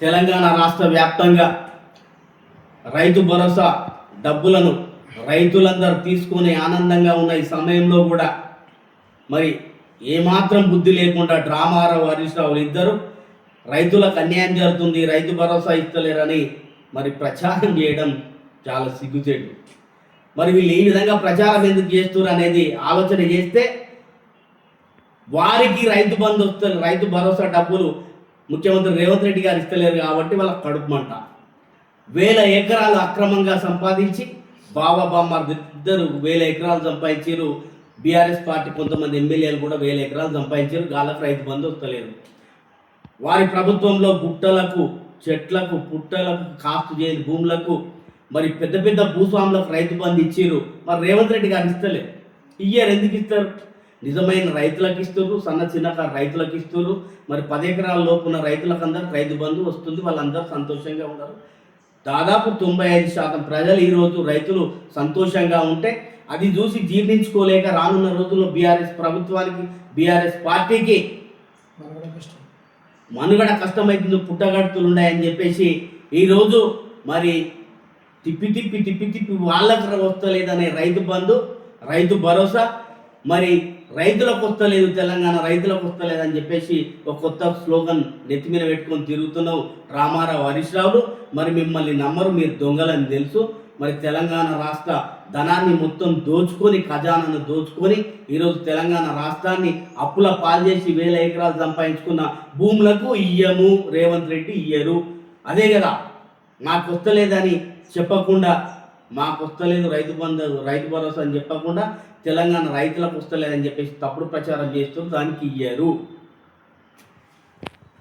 తెలంగాణ రాష్ట్ర వ్యాప్తంగా రైతు భరోసా డబ్బులను రైతులందరూ తీసుకొని ఆనందంగా ఉన్న ఈ సమయంలో కూడా మరి ఏమాత్రం బుద్ధి లేకుండా డ్రామారావు హరీష్ రావు ఇద్దరు రైతులకు అన్యాయం జరుగుతుంది, రైతు భరోసా ఇస్తలేరని మరి ప్రచారం చేయడం చాలా సిగ్గుచేటు. మరి వీళ్ళు ఈ విధంగా ప్రచారం ఎందుకు చేస్తున్నారు అనేది ఆలోచన చేస్తే వారికి రైతు బంధు వస్తారు, రైతు భరోసా డబ్బులు ముఖ్యమంత్రి రేవంత్ రెడ్డి గారు ఇస్తలేరు కాబట్టి వాళ్ళకి కడుపుమంట. 1000 ఎకరాలు అక్రమంగా సంపాదించి బావ బామ్మారు ఇద్దరు 1000 ఎకరాలు సంపాదించారు. బీఆర్ఎస్ పార్టీ కొంతమంది ఎమ్మెల్యేలు కూడా 1000 ఎకరాలు సంపాదించారు. గాళ్ళకు రైతు బంధు వస్తలేరు. వారి ప్రభుత్వంలో గుట్టలకు, చెట్లకు, పుట్టలకు, కాస్తు చేయని భూములకు మరి పెద్ద పెద్ద భూస్వాములకు రైతు బంధు ఇచ్చారు. మరి రేవంత్ రెడ్డి గారు ఇస్తలేరు. ఇయ్యారు. ఎందుకు ఇస్తారు? నిజమైన రైతులకు ఇస్తారు, సన్న చిన్నకారు రైతులకు ఇస్తారు. మరి 10 ఎకరాల లోపున్న రైతులకు అందరూ రైతు బంధు వస్తుంది, వాళ్ళందరూ సంతోషంగా ఉన్నారు. దాదాపు 95% ప్రజలు ఈరోజు రైతులు సంతోషంగా ఉంటే అది చూసి జీర్ణించుకోలేక రానున్న రోజుల్లో బీఆర్ఎస్ ప్రభుత్వానికి, బీఆర్ఎస్ పార్టీకి మనుగడ కష్టమవుతుంది, పుట్టగడుతులు ఉన్నాయని చెప్పేసి ఈరోజు మరి తిప్పి తిప్పి తిప్పి తిప్పి వాళ్ళకి వస్తలేదనే రైతు బంధు, రైతు భరోసా మరి రైతులకు వస్తలేదు, తెలంగాణ రైతులకు వస్తలేదని చెప్పేసి ఒక కొత్త స్లోగన్ నెత్తి మీద పెట్టుకొని తిరుగుతున్నావు రామారావు హరీష్ రావులు. మరి మిమ్మల్ని నమ్మరు, మీరు దొంగలని తెలుసు. మరి తెలంగాణ రాష్ట్ర ధనాన్ని మొత్తం దోచుకొని, ఖజానాను దోచుకొని ఈరోజు తెలంగాణ రాష్ట్రాన్ని అప్పుల పాలు చేసి 1000 ఎకరాలు సంపాదించుకున్న భూములకు ఇయ్యము, రేవంత్ రెడ్డి ఇయ్యరు. అదే కదా, మాకు వస్తలేదని చెప్పకుండా, మాకు వస్తలేదు రైతు బంధు, రైతు భరోసా అని చెప్పకుండా తెలంగాణ రైతులకు వస్తలేదని చెప్పేసి తప్పుడు ప్రచారం చేస్తూ దానికి ఇయ్యారు.